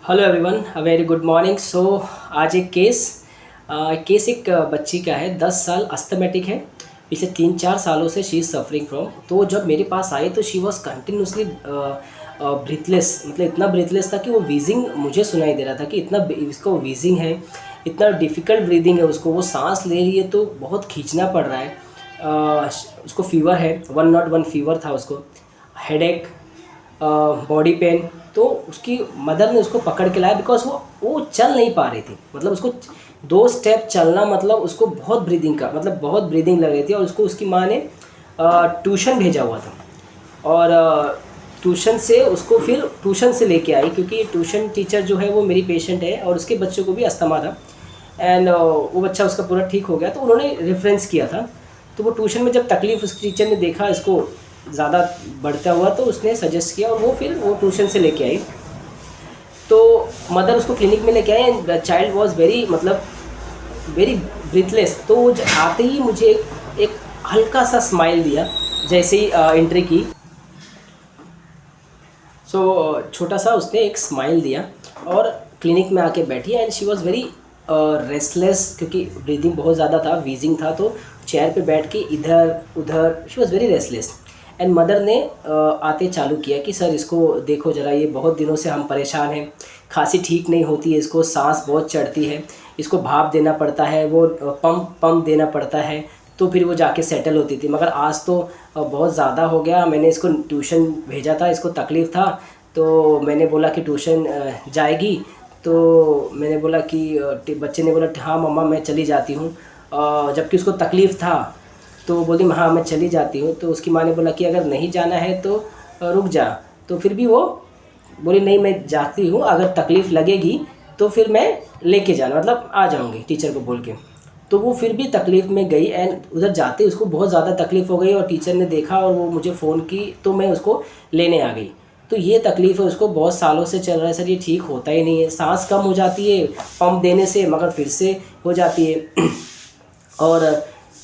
Hello everyone, a very good morning. आज एक case एक बच्ची का है। 10 साल, अस्थमेटिक है। पिछले 3-4 सालों से शी इज़ सफरिंग फ्रॉम। तो जब मेरे पास आई तो शी वॉज कंटिन्यूसली ब्रीथलेस, मतलब इतना ब्रीथलेस था कि वो वीजिंग मुझे सुनाई दे रहा था कि इसको वीजिंग है, इतना डिफ़िकल्ट ब्रीदिंग है उसको। वो सांस ले रही है तो बहुत खींचना पड़ रहा है। उसको फीवर है, 101 फीवर था उसको, हेडेक, बॉडी पेन। तो उसकी मदर ने उसको पकड़ के लाया बिकॉज वो चल नहीं पा रही थी। मतलब उसको 2 स्टेप चलना, मतलब उसको बहुत ब्रीदिंग का, मतलब बहुत ब्रीदिंग लग रही थी। और उसको उसकी माँ ने ट्यूशन भेजा हुआ था। और ट्यूशन से उसको फिर ट्यूशन से लेके आई, क्योंकि ट्यूशन टीचर जो है वो मेरी पेशेंट है और उसके बच्चों को भी अस्थमा था। एंड वो बच्चा उसका पूरा ठीक हो गया, तो उन्होंने रेफरेंस किया था। तो वो ट्यूशन में जब तकलीफ़ उस टीचर ने देखा इसको ज़्यादा बढ़ता हुआ, तो उसने सजेस्ट किया और वो फिर वो ट्यूशन से लेके आई। तो मदर उसको क्लिनिक में लेके आई and the child was very, मतलब वेरी ब्रीथलेस। तो वो आते ही मुझे एक हल्का सा स्माइल दिया जैसे ही एंट्री की। छोटा सा उसने एक स्माइल दिया और क्लिनिक में आके बैठी and she was very restless, क्योंकि ब्रीदिंग बहुत ज़्यादा था, वीजिंग था। तो चेयर पे बैठ के इधर उधर she was very restless. And mother ने आते चालू किया कि सर इसको देखो ज़रा, ये बहुत दिनों से हम परेशान हैं, खांसी ठीक नहीं होती है, इसको सांस बहुत चढ़ती है, इसको भाप देना पड़ता है, वो पंप देना पड़ता है, तो फिर वो जाके सेटल होती थी। मगर आज तो बहुत ज़्यादा हो गया। मैंने इसको ट्यूशन भेजा था, इसको तकलीफ़ था, तो मैंने बोला कि ट्यूशन जाएगी। तो मैंने बोला कि बच्चे ने बोला हाँ मम्मा मैं चली जाती हूँ। जबकि उसको तकलीफ़ था, तो बोली हाँ मैं चली जाती हूँ। तो उसकी माँ ने बोला कि अगर नहीं जाना है तो रुक जा। तो फिर भी वो बोली नहीं मैं जाती हूँ, अगर तकलीफ़ लगेगी तो फिर मैं लेके जाना, मतलब आ जाऊँगी टीचर को बोल के। तो वो फिर भी तकलीफ़ में गई एंड उधर जाते उसको बहुत ज़्यादा तकलीफ़ हो गई और टीचर ने देखा और वो मुझे फ़ोन की, तो मैं उसको लेने आ गई। तो ये तकलीफ़ है उसको, बहुत सालों से चल रहा है सर, ये ठीक होता ही नहीं है। सांस कम हो जाती है पंप देने से, मगर फिर से हो जाती है। और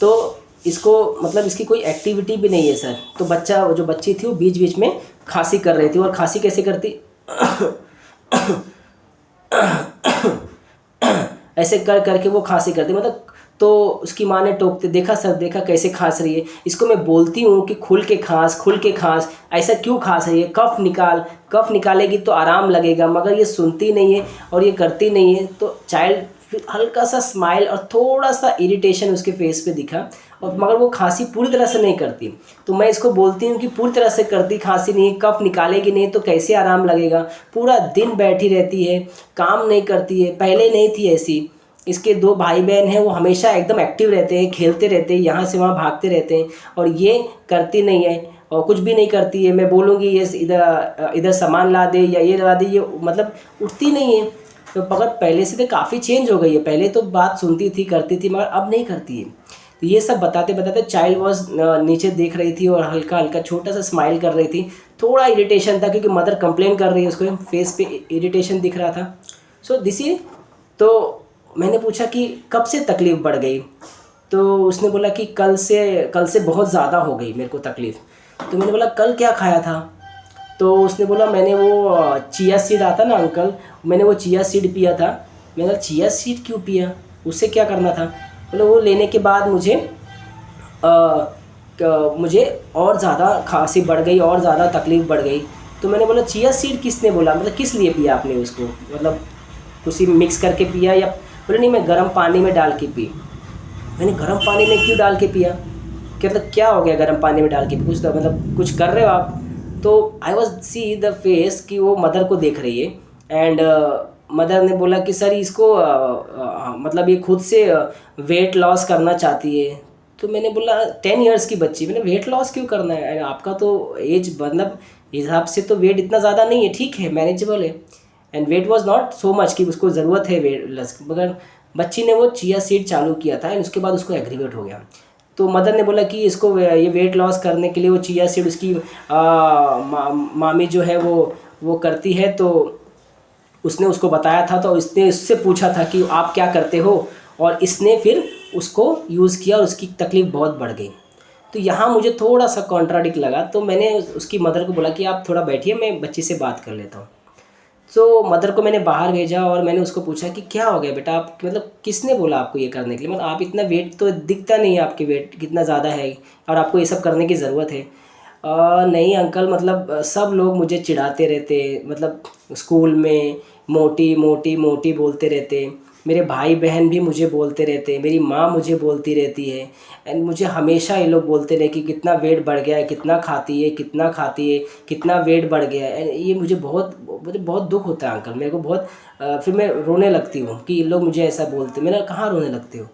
तो इसको, मतलब इसकी कोई एक्टिविटी भी नहीं है सर। तो जो बच्ची थी वो बीच बीच में खांसी कर रही थी। और खांसी कैसे करती, ऐसे कर करके वो खांसी करती, मतलब। तो उसकी माँ ने टोकते, देखा सर देखा कैसे खांस रही है, इसको मैं बोलती हूँ कि खुल के खांस, खुल के खांस, ऐसा क्यों खांस रही है, कफ निकाल, कफ निकालेगी तो आराम लगेगा। मगर ये सुनती नहीं है और ये करती नहीं है। तो चाइल्ड फिर हल्का सा स्माइल और थोड़ा सा इरिटेशन उसके फेस पे दिखा, और मगर वो खांसी पूरी तरह से नहीं करती। तो मैं इसको बोलती हूँ कि पूरी तरह से करती खांसी नहीं, कफ निकालेगी नहीं तो कैसे आराम लगेगा। पूरा दिन बैठी रहती है, काम नहीं करती है, पहले नहीं थी ऐसी। इसके 2 भाई बहन हैं, वो हमेशा एकदम एक्टिव रहते हैं, खेलते रहते हैं, यहाँ से वहाँ भागते रहते हैं। और ये करती नहीं है और कुछ भी नहीं करती है। मैं बोलूँगी ये इधर इधर सामान ला दे या ये ला दे, ये मतलब उठती नहीं है। तो मगर पहले से तो काफ़ी चेंज हो गई है, पहले तो बात सुनती थी करती थी, मगर अब नहीं करती है। तो ये सब बताते बताते चाइल्ड वॉज नीचे देख रही थी और हल्का हल्का छोटा सा स्माइल कर रही थी। थोड़ा इरिटेशन था क्योंकि मदर कंप्लेन कर रही है, उसको फेस पे इरिटेशन दिख रहा था। So this is. तो मैंने पूछा कि कब से तकलीफ़ बढ़ गई। तो उसने बोला कि कल से बहुत ज़्यादा हो गई मेरे को तकलीफ़। तो मैंने बोला कल क्या खाया था। तो उसने बोला मैंने वो चिया सीड आता ना अंकल, मैंने वो चिया सीड पिया था। मैंने कहा चिया सीड क्यों पिया, उससे क्या करना था। बोले वो लेने के बाद मुझे और ज़्यादा खांसी बढ़ गई और ज़्यादा तकलीफ़ बढ़ गई। तो मैंने बोला चिया सीड किसने बोला, मतलब किस लिए पिया आपने उसको, मतलब उसी में मिक्स करके पिया या। बोले नहीं मैं गर्म पानी में डाल के पी। मैंने गर्म पानी में क्यों डाल के पिया, कि मतलब क्या हो गया गर्म पानी में डाल के, कुछ तो मतलब कुछ कर रहे हो आप। तो I was see the face कि वो मदर को देख रही है। एंड मदर ने बोला कि सर इसको मतलब ये खुद से वेट लॉस करना चाहती है। तो मैंने बोला 10 इयर्स की बच्ची, मैंने वेट लॉस क्यों करना है, आपका तो एज मतलब हिसाब से तो वेट इतना ज़्यादा नहीं है, ठीक है मैनेजेबल है। And wait was not so much कि उसको ज़रूरत है वेट लॉस, मगर बच्ची ने वो चिया सीड चालू किया था एंड उसके बाद उसको एग्रीवेट हो गया। तो मदर ने बोला कि इसको ये वेट लॉस करने के लिए वो चिया सीड उसकी मामी जो है वो करती है। तो उसने उसको बताया था, तो इसने उससे पूछा था कि आप क्या करते हो, और इसने फिर उसको यूज़ किया और उसकी तकलीफ़ बहुत बढ़ गई। तो यहाँ मुझे थोड़ा सा कॉन्ट्राडिक्ट लगा, तो मैंने उसकी मदर को बोला कि आप थोड़ा बैठिए, मैं बच्ची से बात कर लेता हूँ। तो मदर को मैंने बाहर भेजा और मैंने उसको पूछा कि क्या हो गया बेटा, आप मतलब किसने बोला आपको ये करने के लिए, मतलब आप इतना वेट तो दिखता नहीं है, आपके वेट कितना ज़्यादा है और आपको ये सब करने की ज़रूरत है। नहीं अंकल, मतलब सब लोग मुझे चिढ़ाते रहते, मतलब स्कूल में मोटी मोटी मोटी बोलते रहते, मेरे भाई बहन भी मुझे बोलते रहते, मेरी माँ मुझे बोलती रहती है। एंड मुझे हमेशा ये लोग बोलते रहे कि कितना वेट बढ़ गया है, कितना खाती है, कितना खाती है, कितना वेट बढ़ गया है। एंड ये मुझे बहुत दुख होता है अंकल, मेरे को बहुत फिर मैं रोने लगती हूँ कि ये लोग मुझे ऐसा बोलते। मैंने कहाँ रोने लगती हो,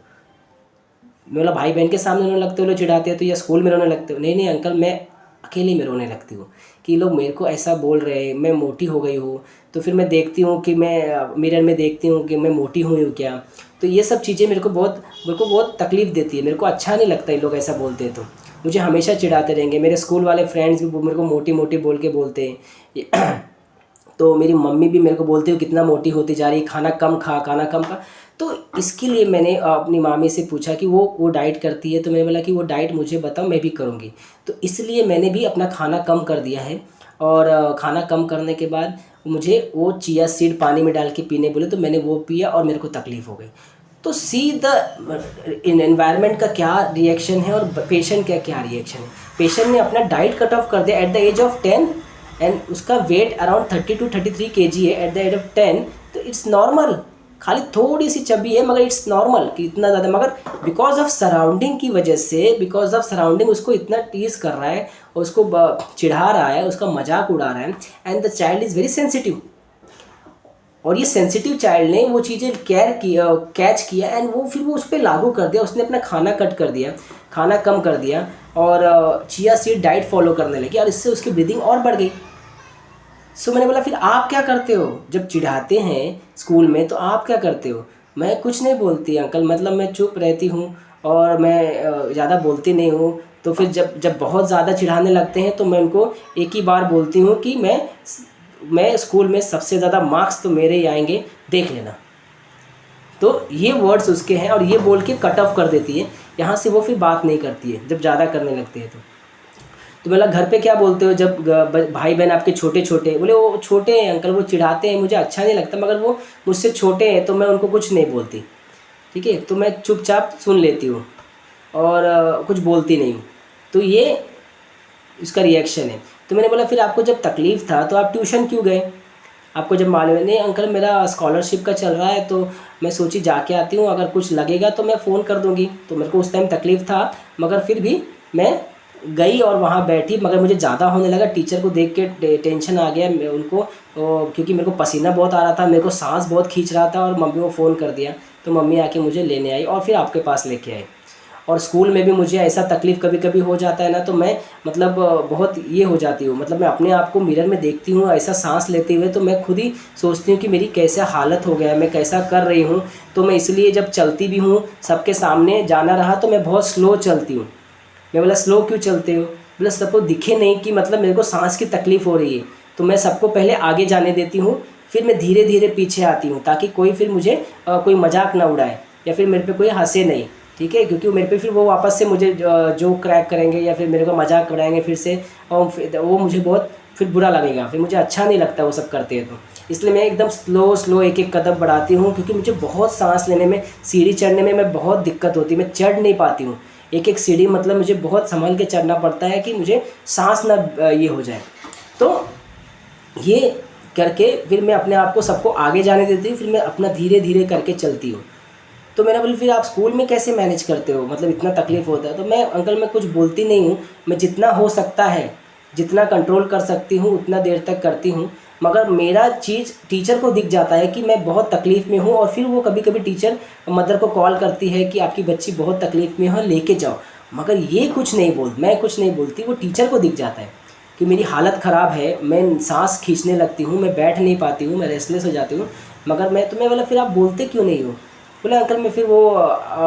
मैं बोला भाई बहन के सामने रोने लगते हो, लोग चिढ़ाते हैं तो, या स्कूल में रोने लगते हो? नहीं नहीं अंकल, मैं अकेले में रोने लगती हूँ कि लोग मेरे को ऐसा बोल रहे हैं, मैं मोटी हो गई हूँ। तो फिर मैं देखती हूँ कि मैं मिरर में देखती हूँ कि मैं मोटी हुई हूँ क्या। तो ये सब चीज़ें मेरे को बहुत तकलीफ़ देती है, मेरे को अच्छा नहीं लगता ये लोग ऐसा बोलते हैं तो। मुझे हमेशा चिढ़ाते रहेंगे, मेरे स्कूल वाले फ्रेंड्स भी मेरे को मोटी मोटी बोल के बोलते हैं। तो मेरी मम्मी भी मेरे को बोलती है कितना मोटी होती जा रही है, खाना कम खा, खाना कम खा। तो इसके लिए मैंने अपनी मामी से पूछा कि वो डाइट करती है, तो मैंने बोला कि वो डाइट मुझे बताओ, मैं भी करूँगी। तो इसलिए मैंने भी अपना खाना कम कर दिया है। और खाना कम करने के बाद मुझे वो चिया सीड पानी में डाल के पीने बोले, तो मैंने वो पिया और मेरे को तकलीफ़ हो गई। तो सी द एनवायरनमेंट का क्या रिएक्शन है और पेशेंट का क्या रिएक्शन है। पेशेंट ने अपना डाइट कट ऑफ कर दिया at the age of 10, and उसका वेट अराउंड 30 to 33 kg है एट द एज ऑफ 10। तो इट्स नॉर्मल, खाली थोड़ी सी चबी है मगर इट्स नॉर्मल कि इतना ज़्यादा, मगर बिकॉज ऑफ सराउंडिंग की वजह से, बिकॉज ऑफ सराउंडिंग उसको इतना टीज कर रहा है, उसको चिढ़ा रहा है, उसका मजाक उड़ा रहा है। And the child is very sensitive, और ये सेंसिटिव चाइल्ड ने वो चीज़ें कैच किया एंड वो उस पर लागू कर दिया। उसने अपना खाना कट कर दिया, खाना कम कर दिया और चिया सीड डाइट फॉलो करने लगी, और इससे उसकी ब्रीदिंग और बढ़ गई। सो मैंने बोला फिर आप क्या करते हो जब चिढ़ाते हैं स्कूल में, तो आप क्या करते हो? मैं कुछ नहीं बोलती अंकल, मतलब मैं चुप रहती हूँ और मैं ज़्यादा बोलती नहीं हूँ। तो फिर जब जब बहुत ज़्यादा चिढ़ाने लगते हैं तो मैं उनको एक ही बार बोलती हूँ कि मैं स्कूल में सबसे ज़्यादा मार्क्स तो मेरे ही आएंगे, देख लेना। तो ये वर्ड्स उसके हैं और ये बोल के कट ऑफ कर देती है, यहाँ से वो फिर बात नहीं करती है जब ज़्यादा करने लगती है तो बोला घर पे क्या बोलते हो जब भाई बहन आपके छोटे छोटे? बोले वो छोटे हैं अंकल, वो चिढ़ाते हैं, मुझे अच्छा नहीं लगता, मगर वो मुझसे छोटे हैं तो मैं उनको कुछ नहीं बोलती। ठीक है, तो मैं चुपचाप सुन लेती हूँ और कुछ बोलती नहीं हूँ। तो ये इसका रिएक्शन है। तो मैंने बोला फिर आपको जब तकलीफ़ था तो आप ट्यूशन क्यों गए? आपको जब मालूम है, नहीं अंकल मेरा स्कॉलरशिप का चल रहा है तो मैं सोची जाके आती हूँ, अगर कुछ लगेगा तो मैं फ़ोन कर दूँगी। तो मेरे को उस टाइम तकलीफ़ था, मगर फिर भी मैं गई और वहाँ बैठी, मगर मुझे ज़्यादा होने लगा। टीचर को देख के टेंशन आ गया मैं उनको, क्योंकि मेरे को पसीना बहुत आ रहा था, मेरे को सांस बहुत खींच रहा था, और मम्मी को फ़ोन कर दिया तो मम्मी आके मुझे लेने आई और फिर आपके पास लेके आए। और स्कूल में भी मुझे ऐसा तकलीफ़ कभी कभी हो जाता है ना, तो मैं मतलब बहुत ये हो जाती हूँ, मतलब मैं अपने आप को मिरर में देखती हूँ ऐसा सांस लेते हुए, तो मैं खुद ही सोचती हूँ कि मेरी कैसा हालत हो गया है, मैं कैसा कर रही हूँ। तो मैं इसलिए जब चलती भी हूँ सबके सामने जाना रहा तो मैं बहुत स्लो चलती हूँ। मैं बोला स्लो क्यों चलते हो? बोला सबको दिखे नहीं कि मतलब मेरे को सांस की तकलीफ़ हो रही है, तो मैं सबको पहले आगे जाने देती हूँ, फिर मैं धीरे धीरे पीछे आती हूँ, ताकि कोई फिर मुझे कोई मजाक ना उड़ाए या फिर मेरे पे कोई हंसे नहीं। ठीक है, क्योंकि मेरे पे फिर वो वापस से मुझे जो क्रैक करेंगे या फिर मेरे को मजाक उड़ाएंगे फिर से, और वो मुझे बहुत फिर बुरा लगेगा, फिर मुझे अच्छा नहीं लगता वो सब करते हैं। तो इसलिए मैं एकदम स्लो स्लो एक एक कदम बढ़ाती हूँ, क्योंकि मुझे बहुत सांस लेने में, सीढ़ी चढ़ने में मैं बहुत दिक्कत होती है, मैं चढ़ नहीं पाती हूँ। एक एक सीढ़ी मतलब मुझे बहुत संभल के चढ़ना पड़ता है कि मुझे सांस ना ये हो जाए। तो ये करके फिर मैं अपने आप को सबको आगे जाने देती हूँ, फिर मैं अपना धीरे धीरे करके चलती हूँ। तो मैंने बोला फिर आप स्कूल में कैसे मैनेज करते हो, मतलब इतना तकलीफ़ होता है? तो मैं अंकल मैं कुछ बोलती नहीं हूँ, मैं जितना हो सकता है, जितना कंट्रोल कर सकती हूँ उतना देर तक करती हूँ। मगर मेरा चीज़ टीचर को दिख जाता है कि मैं बहुत तकलीफ़ में हूँ, और फिर वो कभी कभी टीचर मदर को कॉल करती है कि आपकी बच्ची बहुत तकलीफ़ में है, लेके जाओ। मगर ये कुछ नहीं मैं कुछ नहीं बोलती, वो टीचर को दिख जाता है कि मेरी हालत ख़राब है, मैं सांस खींचने लगती हूँ, मैं बैठ नहीं पाती हूँ, मैं रेस्टलेस हो जाती हूँ। मगर मैं बोला फिर आप बोलते क्यों नहीं हो? बोले अंकल मैं फिर वो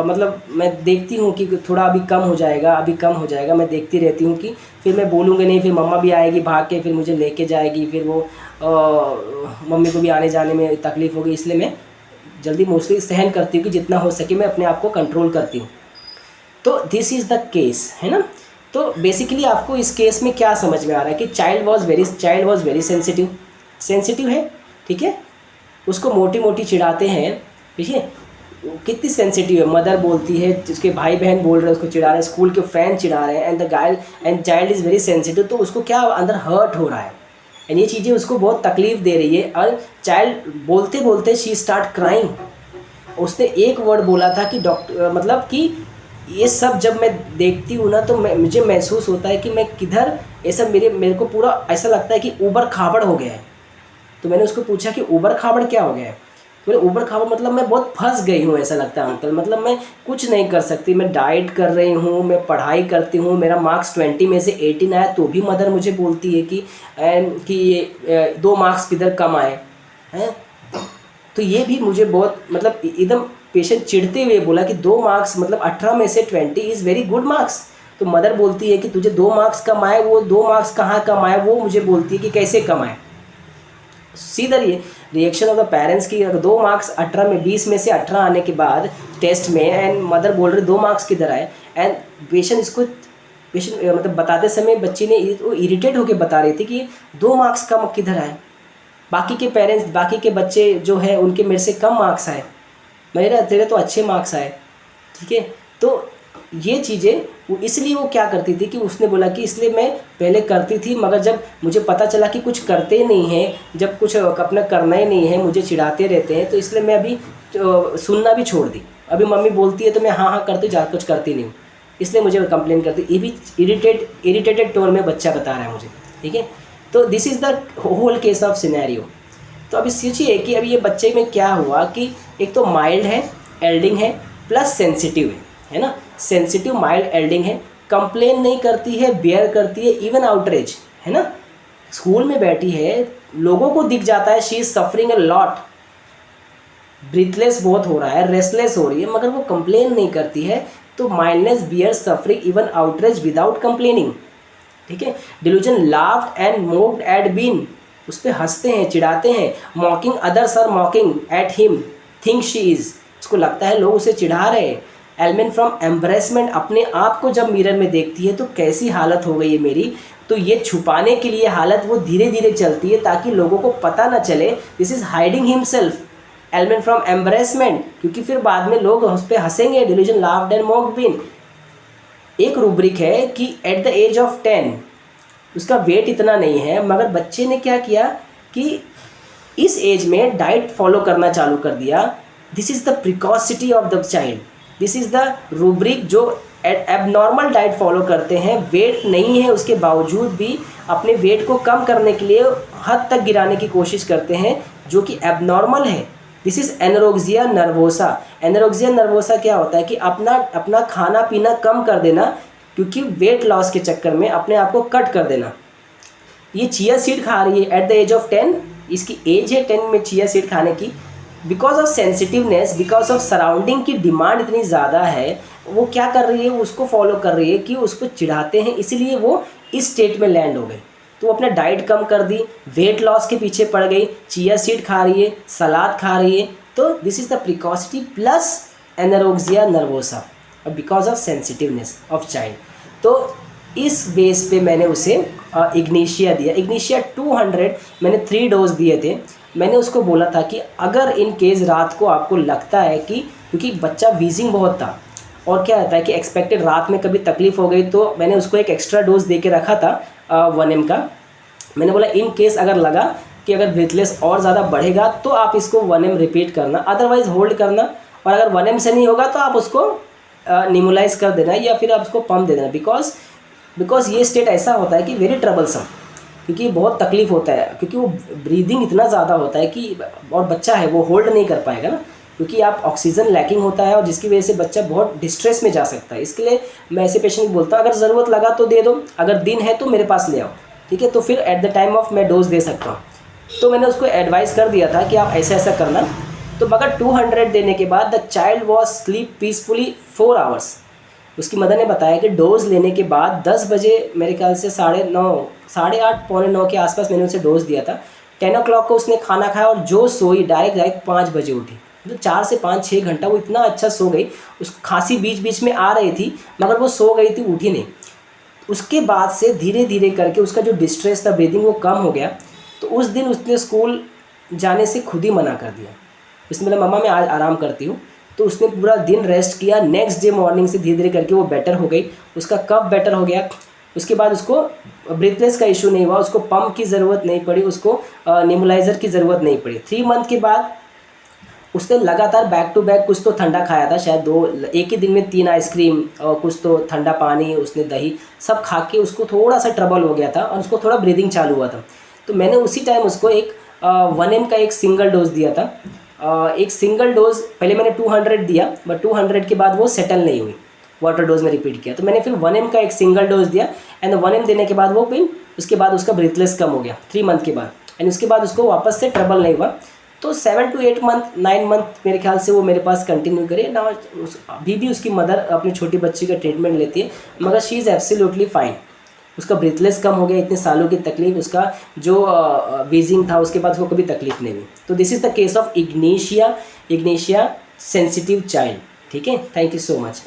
मतलब मैं देखती हूँ कि थोड़ा अभी कम हो जाएगा, अभी कम हो जाएगा, मैं देखती रहती हूँ कि फिर मैं बोलूँगी नहीं, फिर मम्मा भी आएगी भाग के, फिर मुझे लेके जाएगी, फिर वो मम्मी को भी आने जाने में तकलीफ़ होगी, इसलिए मैं जल्दी मोस्टली सहन करती हूँ कि जितना हो सके मैं अपने आप को कंट्रोल करती हूँ। तो दिस इज़ द केस, है ना। तो बेसिकली आपको इस केस में क्या समझ में आ रहा है कि चाइल्ड वॉज वेरी सेंसिटिव है, ठीक है, उसको मोटी मोटी चिढ़ाते हैं। देखिए कितनी सेंसिटिव है, मदर बोलती है, जिसके भाई बहन बोल रहे हैं उसको चिढ़ा रहे हैं, स्कूल के फ्रेंड चिढ़ा रहे हैं, एंड द गाइल and child is very sensitive, तो उसको क्या अंदर हर्ट हो रहा है, एंड ये चीज़ें उसको बहुत तकलीफ दे रही है। और चाइल्ड बोलते बोलते शी स्टार्ट क्राइंग। उसने एक वर्ड बोला था कि डॉक्टर, मतलब कि ये सब जब मैं देखती हूँ ना तो मुझे महसूस होता है कि मैं किधर, ऐसा मेरे को पूरा ऐसा लगता है कि ऊबड़ खाबड़ हो गया है। तो मैंने उसको पूछा कि ऊबड़ खाबड़ क्या हो गया है? बोले ऊबड़ खाबड़ मतलब मैं बहुत फंस गई हूँ, ऐसा लगता है अंकल, मतलब मैं कुछ नहीं कर सकती, मैं डाइट कर रही हूँ, मैं पढ़ाई करती हूँ, मेरा मार्क्स 20 में से 18 आया तो भी मदर मुझे बोलती है कि ये 2 मार्क्स किधर कम आए हैं। तो ये भी मुझे बहुत, मतलब एकदम पेशेंट चिढ़ते हुए बोला कि 2 मार्क्स मतलब 18 में से 20 इज़ वेरी गुड मार्क्स। तो मदर बोलती है कि तुझे 2 मार्क्स कम आए, वो 2 मार्क्स कहाँ कम आए, वो मुझे बोलती है कि कैसे कम आए। सीधा ये रिएक्शन ऑफ द पेरेंट्स की, अगर 2 मार्क्स 18 में 20 में से 18 आने के बाद टेस्ट में, एंड मदर बोल रही 2 मार्क्स किधर आए, एंड पेशेंट मतलब बताते समय बच्ची ने वो इरिटेट होकर बता रही थी कि 2 मार्क्स कम किधर आए, बाकी के पेरेंट्स, बाकी के बच्चे जो है उनके मेरे से कम मार्क्स आए, तेरे तो अच्छे मार्क्स आए। ठीक है, तो ये चीज़ें इसलिए वो क्या करती थी कि उसने बोला कि इसलिए मैं पहले करती थी, मगर जब मुझे पता चला कि कुछ करते नहीं हैं, जब कुछ अपना करना ही नहीं है, मुझे चिढ़ाते रहते हैं, तो इसलिए मैं अभी सुनना भी छोड़ दी। अभी मम्मी बोलती है तो मैं हाँ हाँ करती, ज़्यादा कुछ करती नहीं हूँ, इसलिए मुझे कंप्लेन करती। ये भी इरिटेटेड टोन में बच्चा बता रहा है मुझे। ठीक है, तो this is the whole case of scenario. तो अभी सोचिए कि अभी ये बच्चे में क्या हुआ कि एक तो माइल्ड है, एल्डिंग है, प्लस सेंसिटिव है ना, सेंसिटिव माइल्ड एल्डिंग है, कंप्लेन नहीं करती है, बेयर करती है, इवन आउटरेज है ना, स्कूल में बैठी है, लोगों को दिख जाता है she is suffering a lot, breathless बहुत हो रहा है, रेस्टलेस हो रही है, मगर वो कंप्लेन नहीं करती है। तो mildness, bear, suffering, even outrage without complaining. ठीक है, delusion, laughed and mocked at been, उस पर हंसते हैं, चिढ़ाते हैं, mocking others are mocking at him, think she is, उसको लगता है लोग उसे चिढ़ा रहे हैं। एलिमेंट फ्रॉम एम्ब्रेसमेंट, अपने आप को जब मिरर में देखती है तो कैसी हालत हो गई है मेरी, तो ये छुपाने के लिए हालत वो धीरे धीरे चलती है ताकि लोगों को पता ना चले, this is hiding himself. Element from embarrassment, क्योंकि फिर बाद में लोग उस पर हंसेंगे। Delusion, laughed and mocked been, एक रूब्रिक है कि एट द एज ऑफ 10 उसका वेट इतना नहीं है, मगर बच्चे ने क्या किया कि इस एज में डाइट फॉलो करना चालू कर दिया। This is the precocity of the child, this is the rubric जो एबनॉर्मल डाइट फॉलो करते हैं, वेट नहीं है उसके बावजूद भी अपने वेट को कम करने के लिए हद तक गिराने की कोशिश करते हैं, जो कि एबनॉर्मल है। This is anorexia nervosa. Anorexia nervosa क्या होता है कि अपना खाना पीना कम कर देना, क्योंकि वेट लॉस के चक्कर में अपने आप को कट कर देना। ये चिया सीड खा रही है एट द एज ऑफ 10, इसकी एज है 10 में चिया सीड खाने की। Because of sensitiveness, because of surrounding की डिमांड इतनी ज़्यादा है, वो क्या कर रही है, उसको फॉलो कर रही है कि उसको चिढ़ाते हैं, इसलिए वो इस स्टेट में लैंड हो गई। तो अपना डाइट कम कर दी, वेट लॉस के पीछे पड़ गई, चिया सीड खा रही है, सलाद खा रही है। तो this is the precocity plus anorexia nervosa because of sensitiveness of child. तो इस बेस पे मैंने उसे इग्निशिया दिया। इग्निशिया 200 मैंने 3 डोज दिए थे। मैंने उसको बोला था कि अगर इन केस रात को आपको लगता है कि, क्योंकि बच्चा वीजिंग बहुत था और क्या रहता है कि एक्सपेक्टेड रात में कभी तकलीफ़ हो गई, तो मैंने उसको एक एक्स्ट्रा डोज दे के रखा था 1 mg का। मैंने बोला इन केस अगर लगा कि अगर ब्रीथलेस और ज़्यादा बढ़ेगा तो आप इसको 1 mg रिपीट करना, अदरवाइज़ होल्ड करना, और अगर 1 mg से नहीं होगा तो आप उसको निमोलाइज कर देना या फिर आप उसको पम्प दे देना। बिकॉज ये स्टेट ऐसा होता है कि वेरी ट्रबलसम, क्योंकि बहुत तकलीफ़ होता है, क्योंकि वो ब्रीदिंग इतना ज़्यादा होता है कि, और बच्चा है वो होल्ड नहीं कर पाएगा ना, क्योंकि आप ऑक्सीजन लैकिंग होता है और जिसकी वजह से बच्चा बहुत डिस्ट्रेस में जा सकता है। इसके लिए मैं ऐसे पेशेंट को बोलता हूँ अगर ज़रूरत लगा तो दे दो, अगर दिन है तो मेरे पास ले आओ, ठीक है, तो फिर एट द टाइम ऑफ मैं डोज दे सकता हूँ। तो मैंने उसको एडवाइस कर दिया था कि आप ऐसा ऐसा करना। तो मगर 200 देने के बाद the child was sleep peacefully 4 hours. उसकी मदर ने बताया कि डोज़ लेने के बाद 10 बजे, मेरे ख्याल से 9:30, 8:30, पौने 9 के आसपास मैंने उसे डोज़ दिया था। 10 o'clock को उसने खाना खाया और जो सोई डायरेक्ट 5 बजे उठी। मतलब 4 से 5-6 घंटा वो इतना अच्छा सो गई। उस खांसी बीच बीच में आ रही थी मगर वो सो गई थी, उठी नहीं। उसके बाद से धीरे धीरे करके उसका जो डिस्ट्रेस था, ब्रीदिंग, वो कम हो गया। तो उस दिन उसने स्कूल जाने से खुद ही मना कर दिया। उसने बोला मम्मा मैं आज आराम करती हूँ। तो उसने पूरा दिन रेस्ट किया। नेक्स्ट डे मॉर्निंग से धीरे धीरे करके वो बेटर हो गई, उसका कफ बेटर हो गया। उसके बाद उसको ब्रीथलेस का इशू नहीं हुआ, उसको पंप की ज़रूरत नहीं पड़ी, उसको नेबुलाइज़र की ज़रूरत नहीं पड़ी। 3 मंथ के बाद उसने लगातार बैक टू बैक कुछ तो ठंडा खाया था, शायद एक ही दिन में 3 आइसक्रीम और कुछ तो ठंडा पानी, उसने दही सब खा के उसको थोड़ा सा ट्रबल हो गया था और उसको थोड़ा ब्रीदिंग चालू हुआ था। तो मैंने उसी टाइम उसको एक 1 ml का एक सिंगल डोज दिया था। एक सिंगल डोज पहले मैंने 200 दिया, बट 200 के बाद वो सेटल नहीं हुई, वाटर डोज में रिपीट किया। तो मैंने फिर 1 ml का एक सिंगल डोज दिया एंड 1 ml देने के बाद वो फिर उसके बाद उसका ब्रीथलेस कम हो गया 3 मंथ के बाद, एंड उसके बाद उसको वापस से ट्रबल नहीं हुआ। तो 7 to 8 मंथ 9 मंथ मेरे ख्याल से वो मेरे पास कंटिन्यू करे ना। अभी भी उसकी मदर अपनी छोटी बच्ची का ट्रीटमेंट लेती है, मगर शी इज़ एब्सोल्युटली फाइन। उसका ब्रीथलेस कम हो गया, इतने सालों की तकलीफ, उसका जो वीजिंग था उसके बाद उसको कभी तकलीफ नहीं हुई। तो this is the case of Ignatia sensitive child. ठीक है, थैंक यू सो मच।